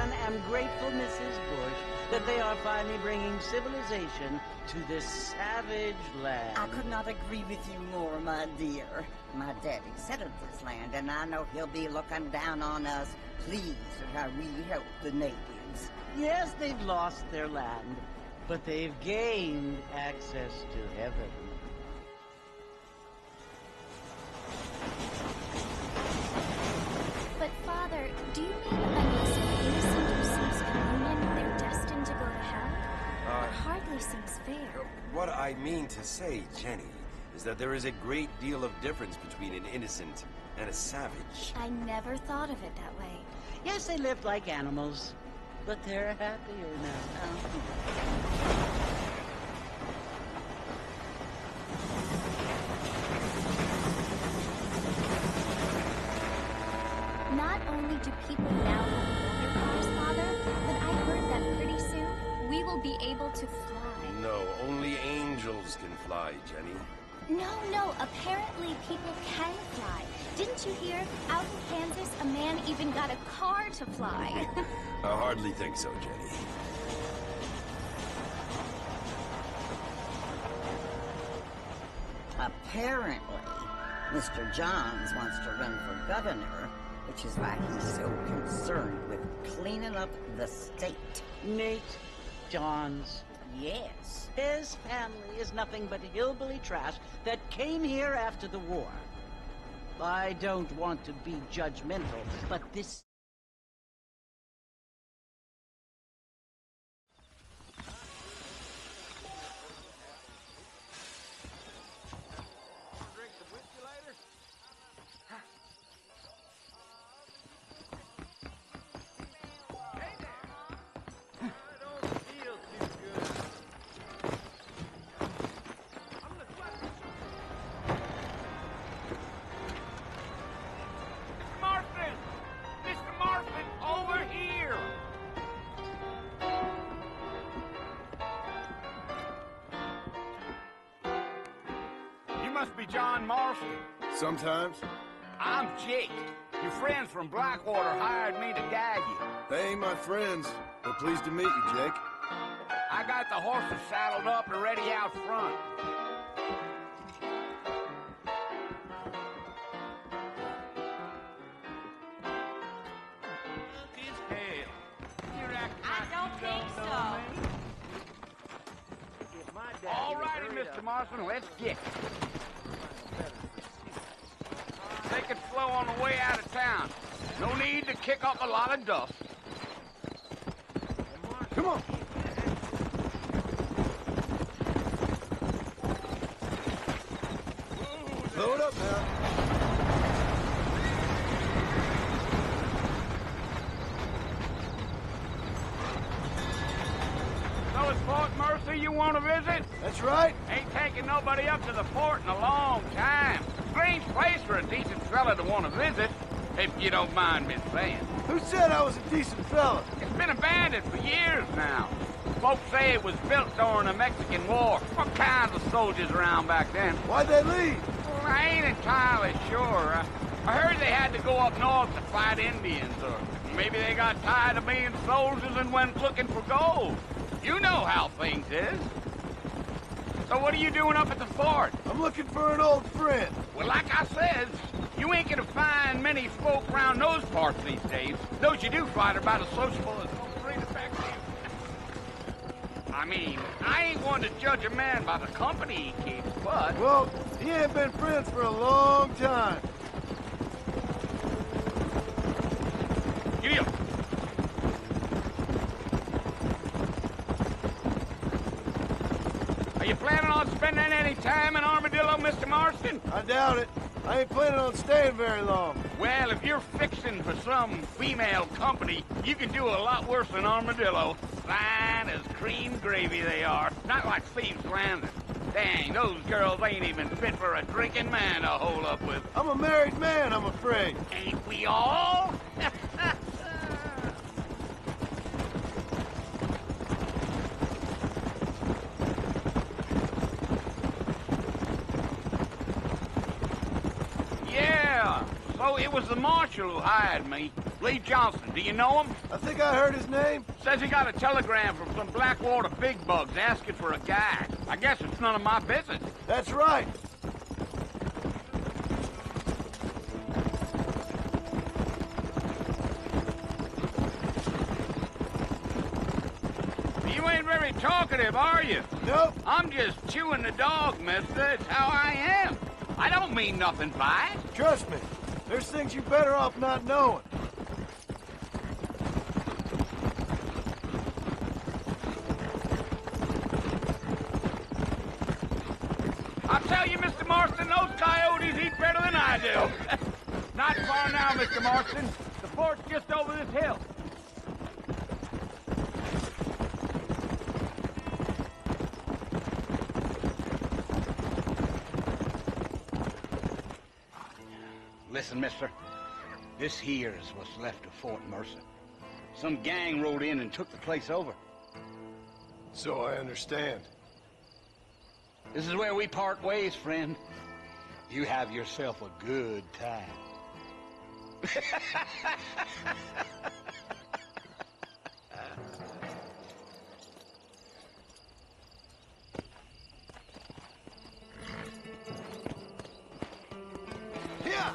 everyone, am grateful, Mrs. Bush, that they are finally bringing civilization to this savage land. I could not agree with you more, my dear. My daddy settled this land, and I know he'll be looking down on us, pleased at how we help the natives. Yes, they've lost their land, but they've gained access to heaven. But Father, do you mean unless an innocent receives communion, they're destined to go to hell? That hardly seems fair. What I mean to say, Jenny, is that there is a great deal of difference between an innocent and a savage. I never thought of it that way. Yes, they lived like animals, but they're happier now. Not only do people now have motor cars, Father, but I heard that pretty soon we will be able to fly. No, only angels can fly, Jenny. No, apparently people can fly. Didn't you hear? Out in Kansas, a man even got a car to fly. I hardly think so, Jenny. Apparently, Mr. Johns wants to run for governor, which is why he's so concerned with cleaning up the state. Nate Johns. Yes. His family is nothing but hillbilly trash that came here after the war. I don't want to be judgmental, but this... Must be John Marston. Sometimes. I'm Jake. Your friends from Blackwater hired me to guide you. They ain't my friends, but pleased to meet you, Jake. I got the horses saddled up and ready out front. Look his hell. You're acting I don't think so. All righty, Mr. Marston, let's get it. Take it slow on the way out of town. No need to kick up a lot of dust. Come on. Slow it up now. So it's Fort Mercy you want to visit? That's right. Ain't taking nobody up to the fort in a long time. Strange place for a decent fella to want to visit, if you don't mind me saying. Who said I was a decent fella? It's been abandoned for years now. Folks say it was built during the Mexican War. What kinds of soldiers around back then? Why'd they leave? Well, I ain't entirely sure. I heard they had to go up north to fight Indians, or maybe they got tired of being soldiers and went looking for gold. You know how things is. So what are you doing up at the fort? I'm looking for an old friend. Well, like I said, you ain't gonna find many folk around those parts these days. Those you do find are about as sociable as those three detectives. I mean, I ain't one to judge a man by the company he keeps, but... Well, he ain't been friends for a long time. Giddy up. Are you planning on spending any time in Armadillo, Mr. Marston? I doubt it. I ain't planning on staying very long. Well, if you're fixing for some female company, you can do a lot worse than Armadillo. Fine as cream gravy they are. Not like Thieves Landing. Dang, those girls ain't even fit for a drinking man to hole up with. I'm a married man, I'm afraid. Ain't we all? Yeah, so it was the marshal who hired me. Lee Johnson, do you know him? I think I heard his name. Says he got a telegram from some Blackwater big bugs asking for a guy. I guess it's none of my business. That's right. You ain't very talkative, are you? Nope. I'm just chewing the dog, mister. It's how I am. I don't mean nothing by it. Trust me. There's things you're better off not knowing. I'll tell you, Mr. Marston, those coyotes eat better than I do. Not far now, Mr. Marston. The fort's just over this hill. Listen, mister. This here is what's left of Fort Mercer. Some gang rode in and took the place over. So I understand. This is where we part ways, friend. You have yourself a good time. Yeah.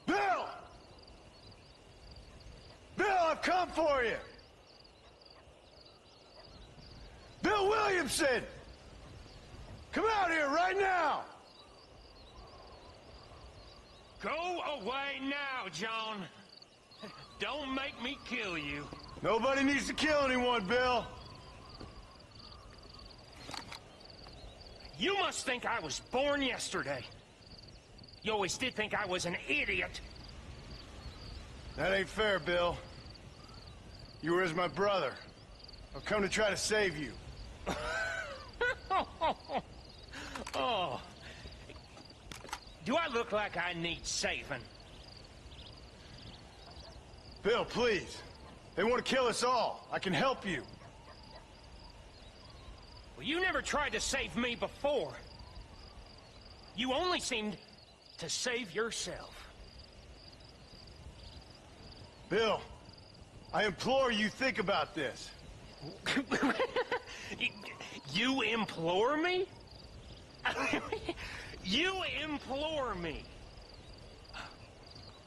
Bill! Bill, I've come for you! Bill Williamson! Come out here right now! Go away now, John. Don't make me kill you. Nobody needs to kill anyone, Bill. You must think I was born yesterday. You always did think I was an idiot. That ain't fair, Bill. You were as my brother. I've come to try to save you. Oh. Do I look like I need saving? Bill, please. They want to kill us all. I can help you. Well, you never tried to save me before. You only seemed to save yourself. Bill, I implore you think about this. You implore me? You implore me.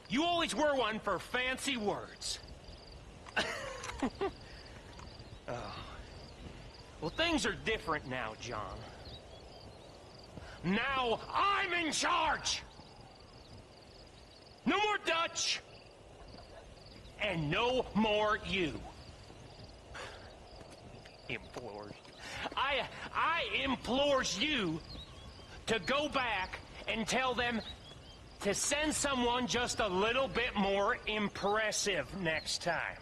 You always were one for fancy words. Oh. Well, things are different now, John. Now I'm in charge! No more Dutch! And no more you. Implores. I implores you to go back and tell them to send someone just a little bit more impressive next time.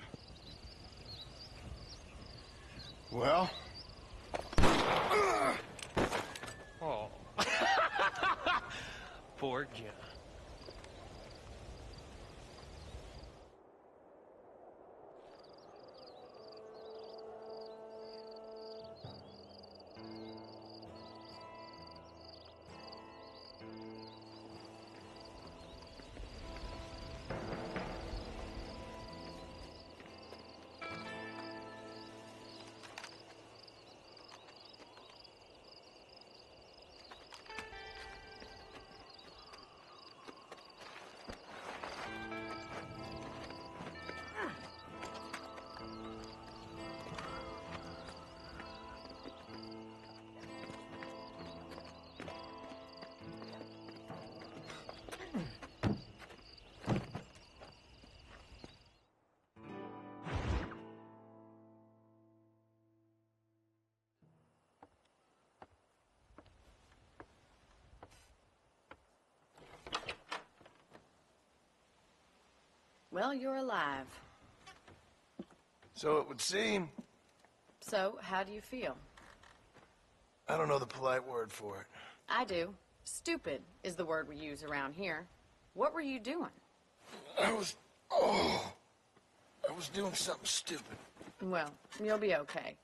Well? Oh. Poor John. Well, you're alive. So it would seem. So, how do you feel? I don't know the polite word for it. I do. Stupid is the word we use around here. What were you doing? I was doing something stupid. Well, you'll be okay.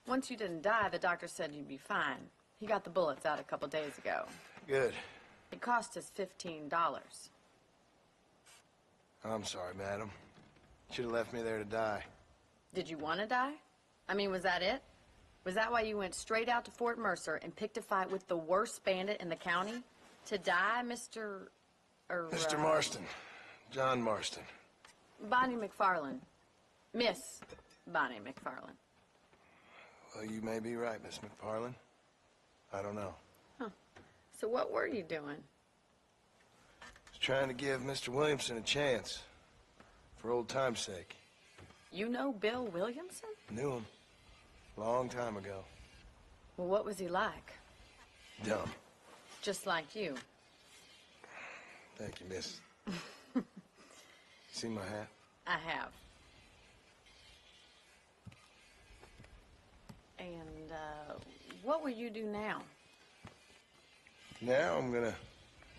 Once you didn't die, the doctor said you'd be fine. He got the bullets out a couple days ago. Good. It cost us $15. I'm sorry, madam. Should have left me there to die. Did you want to die? I mean, was that it? Was that why you went straight out to Fort Mercer and picked a fight with the worst bandit in the county? To die, Mr. Mr. Marston. John Marston. Bonnie McFarland. Miss Bonnie McFarland. Well, you may be right, Miss McFarland. I don't know. Huh. So what were you doing? I was trying to give Mr. Williamson a chance. For old time's sake. You know Bill Williamson? Knew him. Long time ago. Well, what was he like? Dumb. Just like you. Thank you, miss. See my hat? I have. And, what will you do now? Now I'm gonna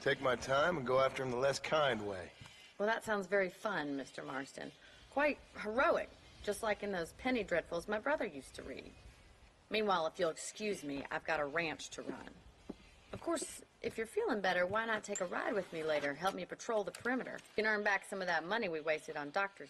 take my time and go after him the less kind way. Well, that sounds very fun, Mr. Marston. Quite heroic, just like in those penny dreadfuls my brother used to read. Meanwhile, if you'll excuse me, I've got a ranch to run. Of course, if you're feeling better, why not take a ride with me later? Help me patrol the perimeter. You can earn back some of that money we wasted on doctors.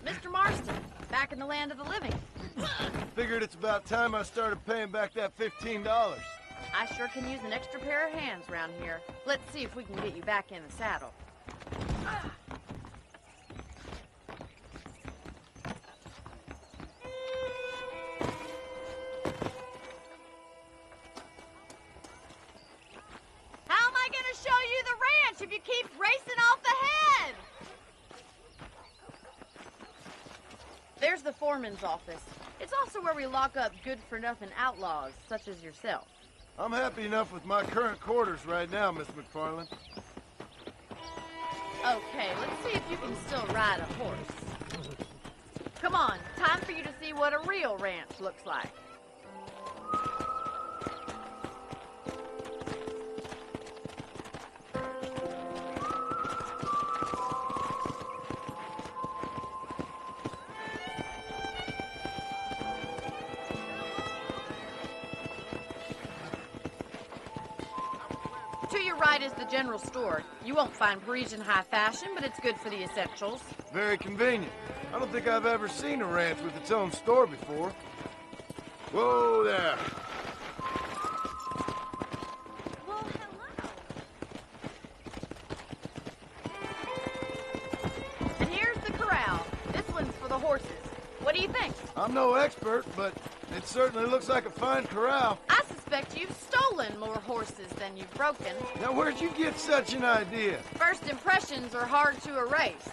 Mr. Marston, back in the land of the living. Figured it's about time I started paying back that $15. I sure can use an extra pair of hands around here. Let's see if we can get you back in the saddle. How am I going to show you the ranch if you keep racing off the head? There's the foreman's office. It's also where we lock up good-for-nothing outlaws, such as yourself. I'm happy enough with my current quarters right now, Miss McFarland. Okay, let's see if you can still ride a horse. Come on, time for you to see what a real ranch looks like. To your right is the general store. You won't find Parisian high fashion, but it's good for the essentials. Very convenient. I don't think I've ever seen a ranch with its own store before. Whoa there. Well, hello. And here's the corral. This one's for the horses. What do you think? I'm no expert, but it certainly looks like a fine corral. I suspect you've stolen more horses than you've broken. Now, where'd you get such an idea? First impressions are hard to erase.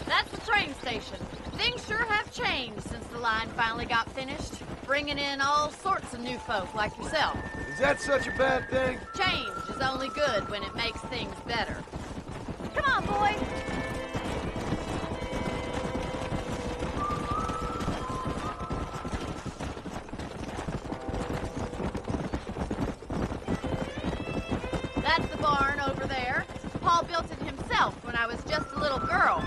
That's the train station. Things sure have changed since the line finally got finished, bringing in all sorts of new folk like yourself. Is that such a bad thing? Change is only good when it makes things better. Come on, boy. That's the barn over there. Paul built it himself when I was just a little girl.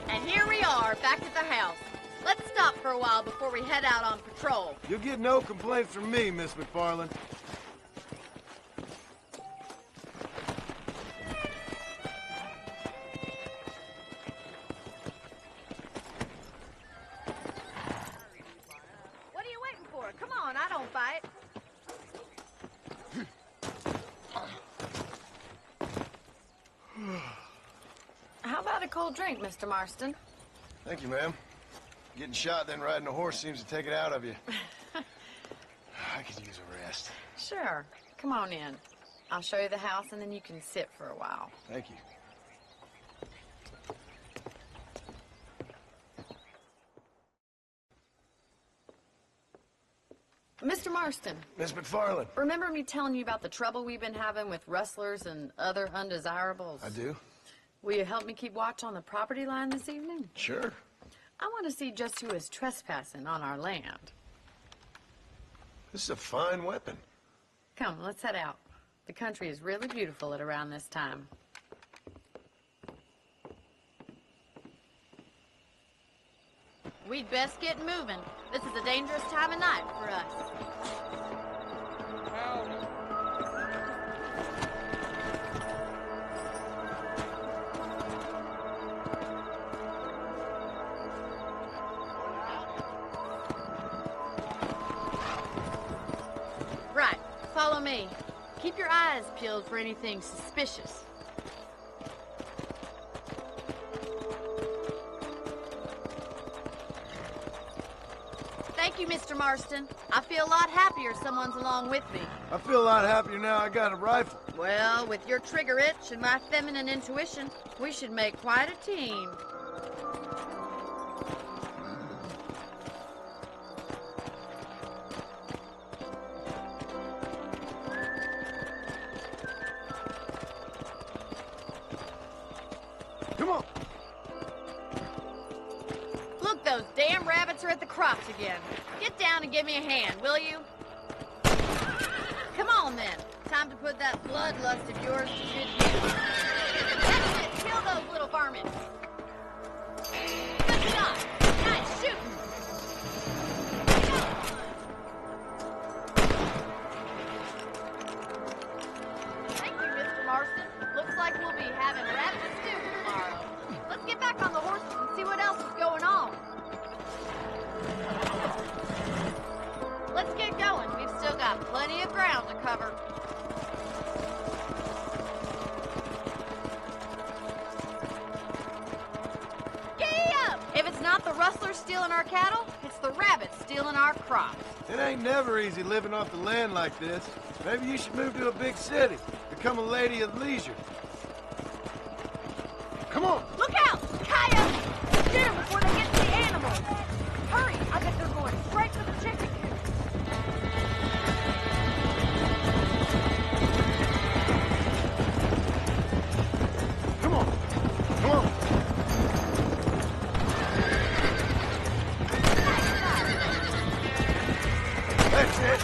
And here we are, back at the house. Let's stop for a while before we head out on patrol. You'll get no complaints from me, Miss McFarland. What are you waiting for? Come on, I don't fight. How about a cold drink, Mr. Marston? Thank you, ma'am. Getting shot then riding a horse seems to take it out of you. I could use a rest. Sure. Come on in. I'll show you the house, and then you can sit for a while. Thank you. Mr. Marston. Miss McFarland. Remember me telling you about the trouble we've been having with rustlers and other undesirables? I do. Will you help me keep watch on the property line this evening? Sure. I want to see just who is trespassing on our land. This is a fine weapon. Come, let's head out. The country is really beautiful at around this time. We'd best get moving. This is a dangerous time of night for us. Right, follow me. Keep your eyes peeled for anything suspicious. Thank you, Mr. Marston. I feel a lot happier someone's along with me. I feel a lot happier now I got a rifle. Well, with your trigger itch and my feminine intuition, we should make quite a team. Come on. Look, those damn rabbits are at the crops again. Get down and give me a hand, will you? Come on, then. Time to put that bloodlust of yours to good use. That's it. Kill those little varmints. Good shot. Nice shooting. Thank you, Mr. Marston. Looks like we'll be having rabbit stew tomorrow. Let's get back on the horses and see what else is going on. Let's get going. We've still got plenty of ground to cover. Giddy up! If it's not the rustlers stealing our cattle, it's the rabbits stealing our crops. It ain't never easy living off the land like this. Maybe you should move to a big city. Become a lady of leisure. Come on! Look out! Coyotes! Get them before they get to the animals! Hurry! I bet they're going straight for the chicken coop. Come on! Come on! That's it!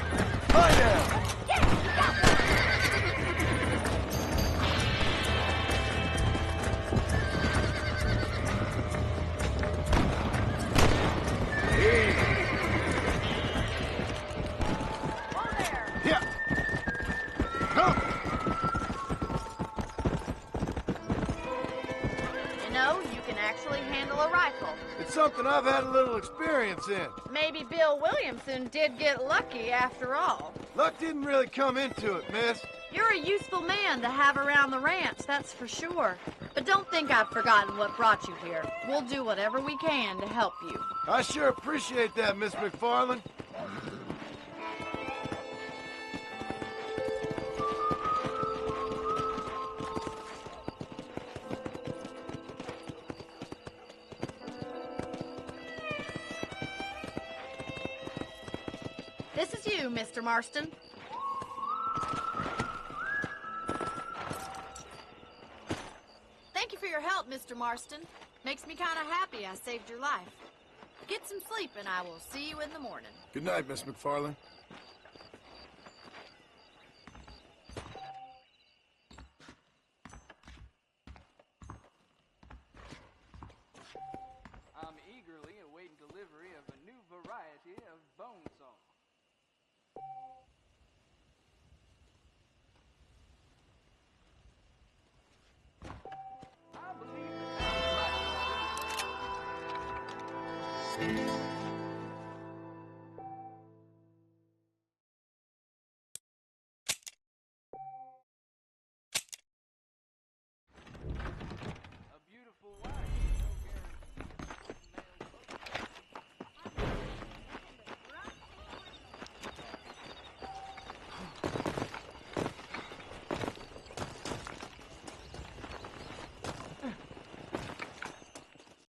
Lie down! Yes, you got that! Whoa there! Yeah! Come! You know, you can actually handle a rifle. It's something I've had a little experience in. Maybe Bill Williamson did get lucky after all. Luck didn't really come into it, miss. You're a useful man to have around the ranch, that's for sure. But don't think I've forgotten what brought you here. We'll do whatever we can to help you. I sure appreciate that, Miss McFarland. This is you, Mr. Marston. Thank you for your help, Mr. Marston. Makes me kind of happy I saved your life. Get some sleep and I will see you in the morning. Good night, Miss McFarland. I'm eagerly awaiting delivery of a new variety of bone saw. I believe that